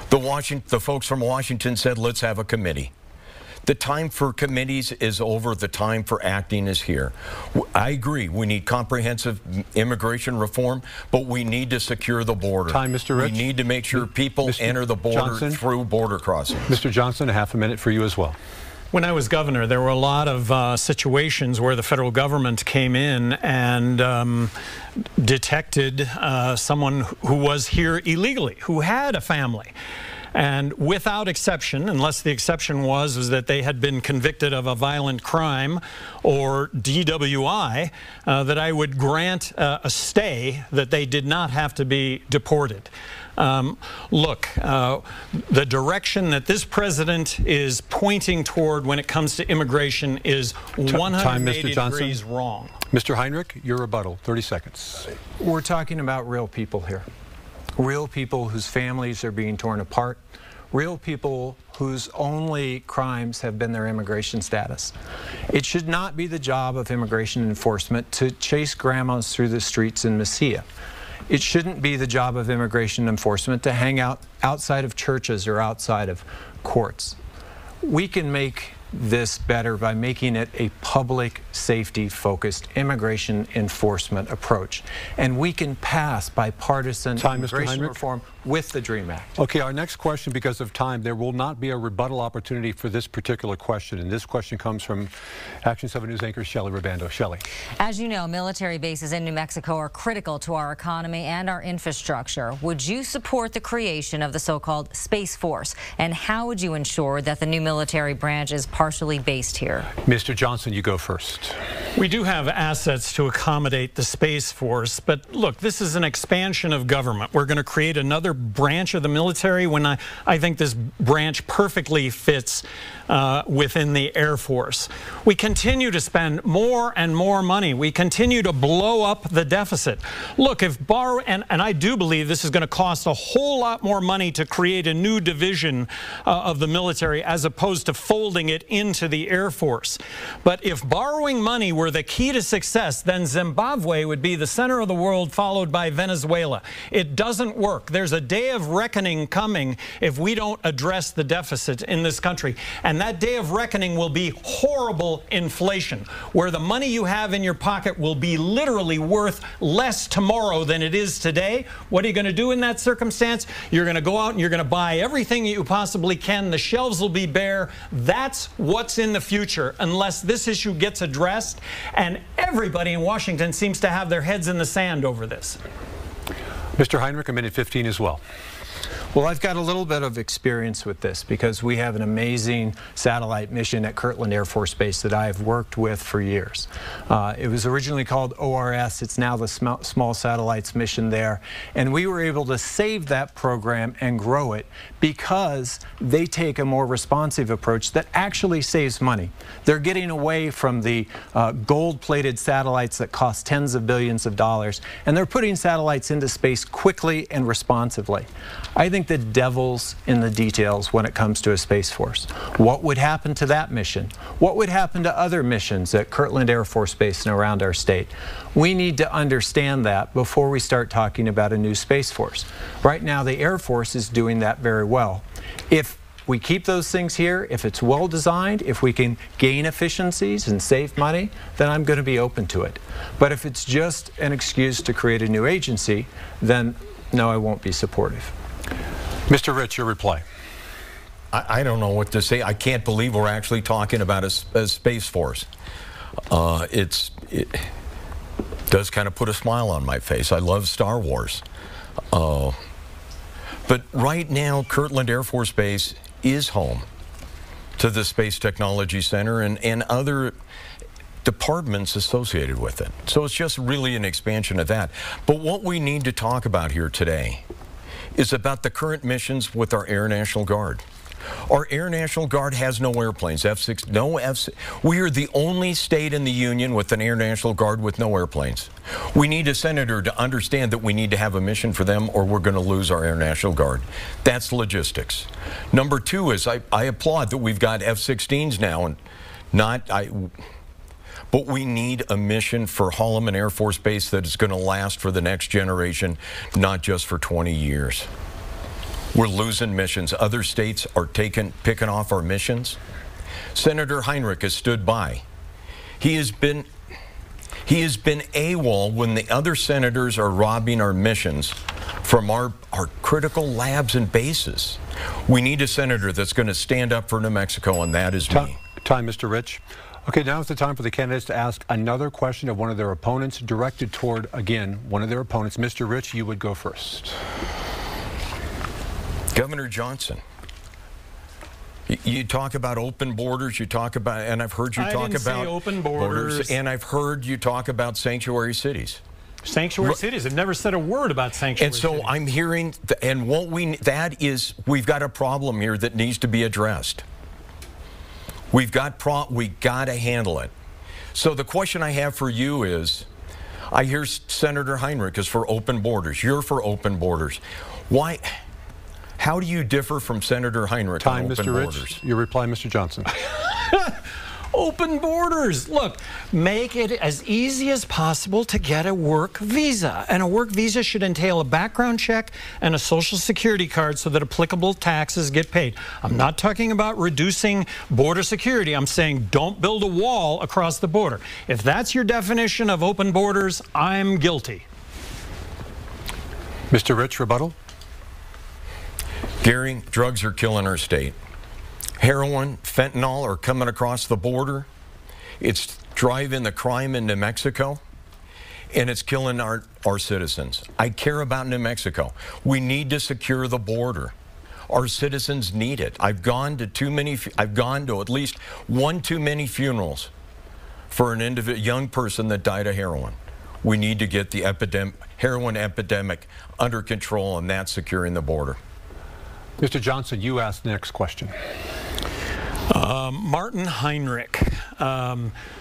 The folks from Washington said, let's have a committee. The time for committees is over. The time for acting is here. I agree. We need comprehensive immigration reform, but we need to secure the border. Time, Mr. Rich. We need to make sure people enter the border through border crossings. Mr. Johnson, a half a minute for you as well. When I was governor, there were a lot of situations where the federal government came in and detected someone who was here illegally, who had a family. And without exception, unless the exception was that they had been convicted of a violent crime or DWI, that I would grant a stay, that they did not have to be deported. Look, the direction that this president is pointing toward when it comes to immigration is 180 degrees wrong. Mr. Heinrich, your rebuttal, 30 seconds. We're talking about real people here. Real people whose families are being torn apart. Real people whose only crimes have been their immigration status. It should not be the job of immigration enforcement to chase grandmas through the streets in Mesilla. It shouldn't be the job of immigration enforcement to hang out outside of churches or outside of courts. We can make this better by making it a public safety focused immigration enforcement approach. And we can pass bipartisan immigration reform with the DREAM Act. Okay, our next question, because of time, there will not be a rebuttal opportunity for this particular question. And this question comes from Action 7 News anchor Shelley Ribando. Shelley. As you know, military bases in New Mexico are critical to our economy and our infrastructure. Would you support the creation of the so-called Space Force? And how would you ensure that the new military branch is partially based here. Mr. Johnson, you go first. We do have assets to accommodate the Space Force, but look, this is an expansion of government. We're going to create another branch of the military when I think this branch perfectly fits within the Air Force. We continue to spend more and more money. We continue to blow up the deficit. Look, if and I do believe this is going to cost a whole lot more money to create a new division of the military as opposed to folding it into the Air Force. But if borrowing money were the key to success, then Zimbabwe would be the center of the world, followed by Venezuela. It doesn't work. There's a day of reckoning coming if we don't address the deficit in this country. And that day of reckoning will be horrible inflation, where the money you have in your pocket will be literally worth less tomorrow than it is today. What are you going to do in that circumstance? You're going to go out and you're going to buy everything you possibly can. The shelves will be bare. That's what's in the future unless this issue gets addressed. And everybody in Washington seems to have their heads in the sand over this. Mr. Heinrich, a minute 15 as well. Well, I've got a little bit of experience with this because we have an amazing satellite mission at Kirtland Air Force Base that I have worked with for years. It was originally called ORS. It's now the Small Satellites mission there. And we were able to save that program and grow it because they take a more responsive approach that actually saves money. They're getting away from the gold-plated satellites that cost tens of billions of dollars, and they're putting satellites into space quickly and responsively. I think the devil's in the details when it comes to a Space Force. What would happen to that mission? What would happen to other missions at Kirtland Air Force Base and around our state? We need to understand that before we start talking about a new Space Force. Right now, the Air Force is doing that very well. If we keep those things here, if it's well designed, if we can gain efficiencies and save money, then I'm going to be open to it. But if it's just an excuse to create a new agency, then no, I won't be supportive. Mr. Rich, your reply. I don't know what to say. I can't believe we're actually talking about a Space Force. It does kind of put a smile on my face. I love Star Wars. But right now, Kirtland Air Force Base is home to the Space Technology Center and other departments associated with it. So it's just really an expansion of that. But what we need to talk about here today is about the current missions with our Air National Guard. Our Air National Guard has no airplanes, F-6, no F-6. We are the only state in the Union with an Air National Guard with no airplanes. We need a senator to understand that we need to have a mission for them or we're going to lose our Air National Guard. That's logistics. Number two is I applaud that we've got F-16s now, and but we need a mission for Holloman Air Force Base that is going to last for the next generation, not just for 20 years. We're losing missions. Other states are picking off our missions. Senator Heinrich has stood by. He has been AWOL when the other senators are robbing our missions from our critical labs and bases. We need a senator that's going to stand up for New Mexico, and that is me. Time, Mr. Rich. Okay, now is the time for the candidates to ask another question of one of their opponents directed toward, again, one of their opponents. Mr. Rich, you would go first. Governor Johnson, you talk about open borders, you talk about, and I've heard you talk about open borders, and I've heard you talk about sanctuary cities. Sanctuary cities. I've never said a word about sanctuary cities. And so I'm hearing, and what we've got a problem here that needs to be addressed. We got to handle it. So the question I have for you is, I hear Senator Heinrich is for open borders. You're for open borders. Why? How do you differ from Senator Heinrich on open borders? Mr. Rich. Your reply, Mr. Johnson. Open borders. Look, make it as easy as possible to get a work visa. And a work visa should entail a background check and a social security card so that applicable taxes get paid. I'm not talking about reducing border security. I'm saying don't build a wall across the border. If that's your definition of open borders, I'm guilty. Mr. Rich, rebuttal. Gary, drugs are killing our state. Heroin, fentanyl are coming across the border. It's driving the crime in New Mexico, and it's killing our citizens. I care about New Mexico. We need to secure the border. Our citizens need it. I've gone to at least one too many funerals for an young person that died of heroin. We need to get the heroin epidemic under control, and that's securing the border. Mr. Johnson, you asked the next question. Martin Heinrich,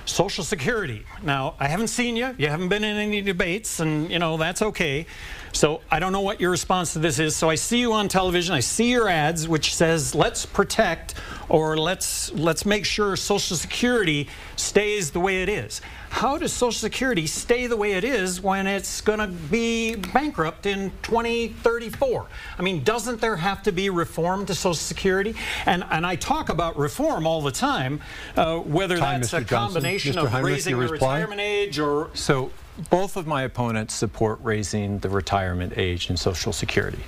Social Security. Now, I haven't seen you. You haven't been in any debates, and, you know, that's okay. So I don't know what your response to this is. So I see you on television. I see your ads, which says, let's protect, or let's make sure Social Security stays the way it is. How does Social Security stay the way it is when it's going to be bankrupt in 2034? I mean, doesn't there have to be reform to Social Security? And I talk about reform all the time, whether that's a combination of raising the retirement age or... So both of my opponents support raising the retirement age in Social Security.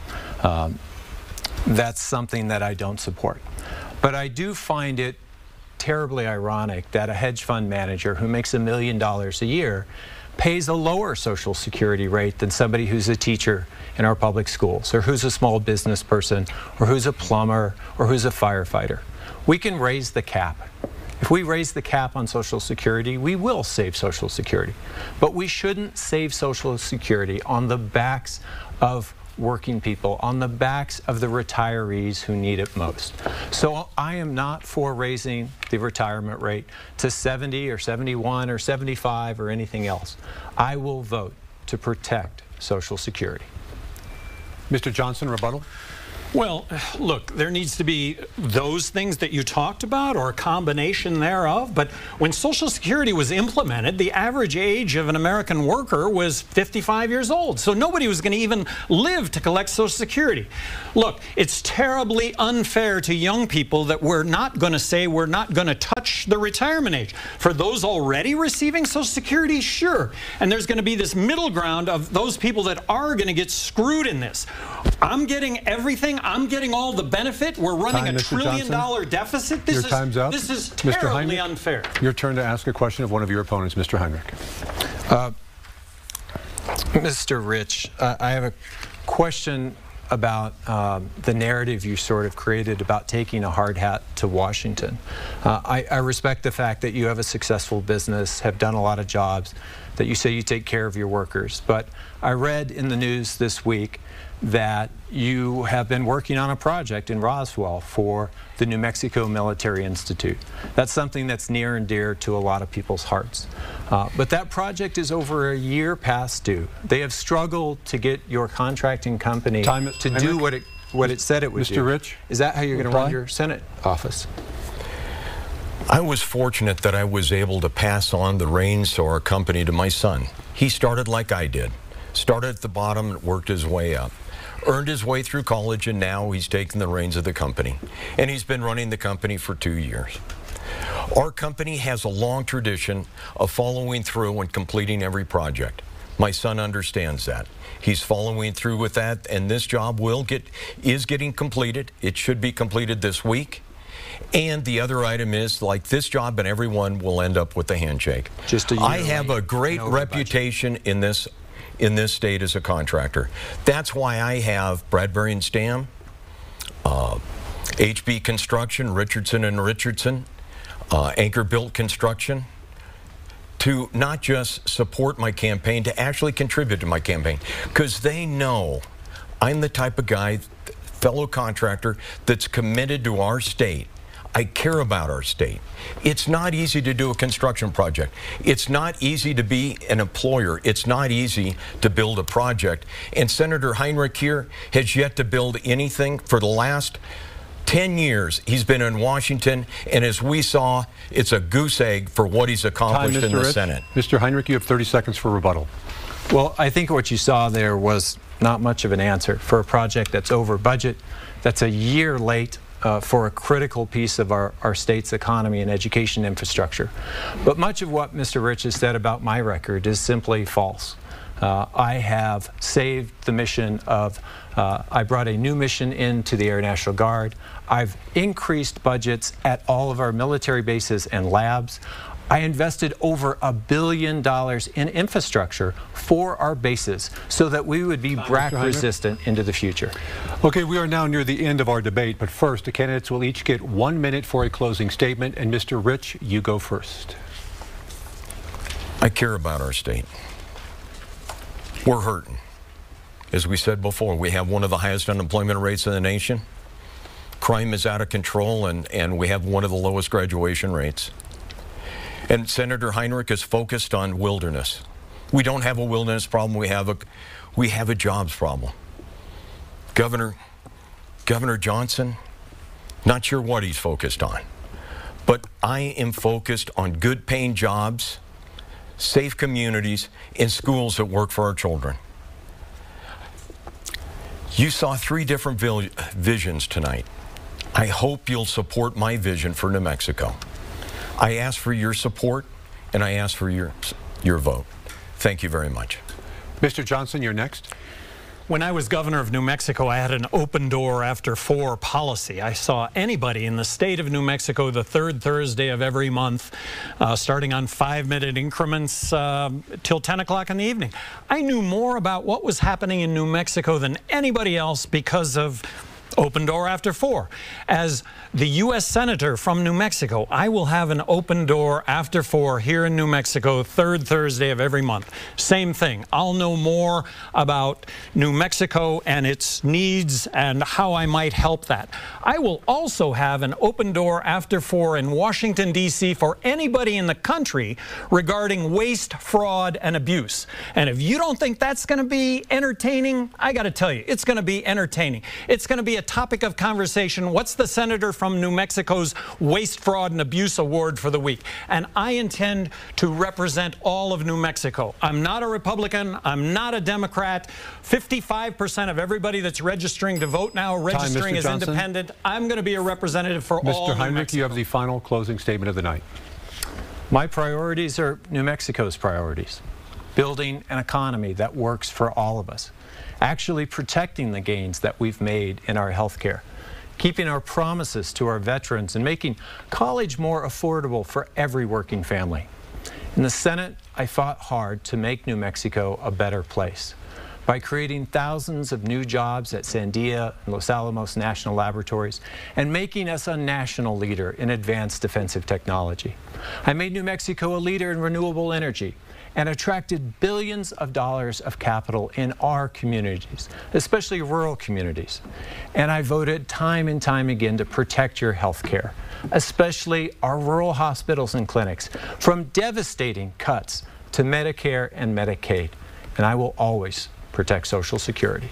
That's something that I don't support. But I do find it terribly ironic that a hedge fund manager who makes $1 million a year pays a lower Social Security rate than somebody who's a teacher in our public schools, or who's a small business person, or who's a plumber, or who's a firefighter. We can raise the cap. If we raise the cap on Social Security, we will save Social Security. But we shouldn't save Social Security on the backs of working people, on the backs of the retirees who need it most. So I am not for raising the retirement rate to 70 or 71 or 75 or anything else. I will vote to protect Social Security. Mr. Johnson, rebuttal. Well, look, there needs to be those things that you talked about, or a combination thereof. But when Social Security was implemented, the average age of an American worker was 55 years old. So nobody was going to even live to collect Social Security. Look, it's terribly unfair to young people that we're not going to say we're not going to touch the retirement age. For those already receiving Social Security, sure. And there's going to be this middle ground of those people that are going to get screwed in this. I'm getting everything. I'm getting all the benefit. We're running a $1 trillion deficit. This is terribly unfair. Your turn to ask a question of one of your opponents, Mr. Heinrich. Mr. Rich, I have a question about the narrative you sort of created about taking a hard hat to Washington. I respect the fact that you have a successful business, have done a lot of jobs, that you say you take care of your workers. But I read in the news this week that you have been working on a project in Roswell for the New Mexico Military Institute. That's something that's near and dear to a lot of people's hearts. But that project is over a year past due. They have struggled to get your contracting company to do what it said it would do. Mr. Rich? Is that how you're going to run your Senate office? I was fortunate that I was able to pass on the reins to our company to my son. He started like I did. Started at the bottom and worked his way up. Earned his way through college, and now he's taken the reins of the company. And he's been running the company for 2 years. Our company has a long tradition of following through and completing every project. My son understands that. He's following through with that, and this job is getting completed. It should be completed this week. And the other item is, like this job, and everyone will end up with a handshake. Just a year I have a great reputation in this state as a contractor. That's why I have Bradbury and Stam, HB Construction, Richardson and Richardson, Anchor Built Construction, to not just support my campaign, to actually contribute to my campaign, because they know I'm the type of guy, fellow contractor, that's committed to our state. I care about our state. It's not easy to do a construction project. It's not easy to be an employer. It's not easy to build a project. And Senator Heinrich here has yet to build anything. For the last 10 years, he's been in Washington, and as we saw, it's a goose egg for what he's accomplished in the Senate. Mr. Heinrich, you have 30 seconds for rebuttal. Well, I think what you saw there was not much of an answer for a project that's over budget, that's a year late, for a critical piece of our state's economy and education infrastructure. But much of what Mr. Rich has said about my record is simply false. I have saved the mission of, I brought a new mission into the Air National Guard. I've increased budgets at all of our military bases and labs. I invested over $1 billion in infrastructure for our bases so that we would be BRAC resistant into the future. Okay, we are now near the end of our debate, but first, the candidates will each get 1 minute for a closing statement. And Mr. Rich, you go first. I care about our state. We're hurting. As we said before, we have one of the highest unemployment rates in the nation. Crime is out of control, and we have one of the lowest graduation rates. And Senator Heinrich is focused on wilderness. We don't have a wilderness problem. We have a jobs problem. Governor Johnson, not sure what he's focused on, but I am focused on good paying jobs, safe communities, and schools that work for our children. You saw 3 different visions tonight. I hope you'll support my vision for New Mexico. I ask for your support, and I ask for your vote. Thank you very much. Mr. Johnson, you're next. When I was governor of New Mexico, I had an open door after 4 policy. I saw anybody in the state of New Mexico the 3rd Thursday of every month, starting on 5-minute increments till 10 o'clock in the evening. I knew more about what was happening in New Mexico than anybody else because of open door after 4. As the U.S. Senator from New Mexico, I will have an open door after 4 here in New Mexico, 3rd Thursday of every month. Same thing. I'll know more about New Mexico and its needs and how I might help that. I will also have an open door after 4 in Washington, D.C. for anybody in the country regarding waste, fraud, and abuse. And if you don't think that's going to be entertaining, I got to tell you, it's going to be entertaining. It's going to be a topic of conversation. What's the senator from New Mexico's Waste, Fraud, and Abuse Award for the week? And I intend to represent all of New Mexico. I'm not a Republican. I'm not a Democrat. 55% of everybody that's registering to vote now registering as independent. I'm going to be a representative for all Mr. New Heinrich, Mexico. you have the final closing statement of the night. My priorities are New Mexico's priorities. Building an economy that works for all of us. Actually protecting the gains that we've made in our health care, keeping our promises to our veterans, and making college more affordable for every working family. In the Senate, I fought hard to make New Mexico a better place by creating thousands of new jobs at Sandia and Los Alamos National Laboratories and making us a national leader in advanced defensive technology. I made New Mexico a leader in renewable energy and attracted billions of dollars of capital in our communities, especially rural communities. And I voted time and time again to protect your health care, especially our rural hospitals and clinics, from devastating cuts to Medicare and Medicaid. And I will always protect Social Security.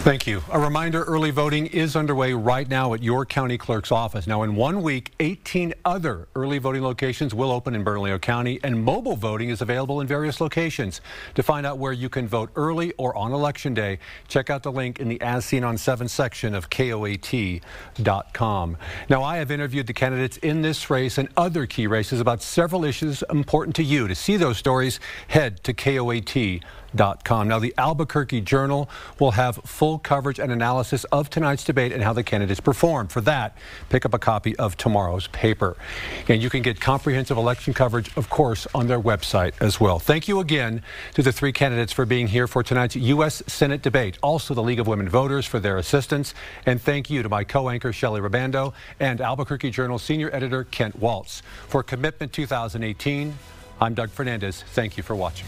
Thank you. A reminder, early voting is underway right now at your county clerk's office. Now, in 1 week, 18 other early voting locations will open in Bernalillo County, and mobile voting is available in various locations. To find out where you can vote early or on Election Day, check out the link in the As Seen on 7 section of KOAT.com. Now, I have interviewed the candidates in this race and other key races about several issues important to you. To see those stories, head to KOAT.com. Now, the Albuquerque Journal will have full coverage and analysis of tonight's debate and how the candidates performed. For that, pick up a copy of tomorrow's paper. And you can get comprehensive election coverage, of course, on their website as well. Thank you again to the 3 candidates for being here for tonight's U.S. Senate debate. Also, the League of Women Voters for their assistance. And thank you to my co-anchor, Shelley Rabando, and Albuquerque Journal senior editor, Kent Waltz. For Commitment 2018, I'm Doug Fernandez. Thank you for watching.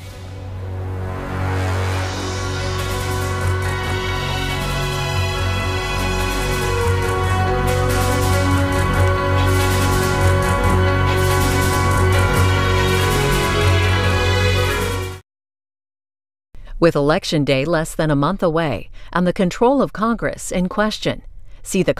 With Election Day less than a month away and the control of Congress in question, see the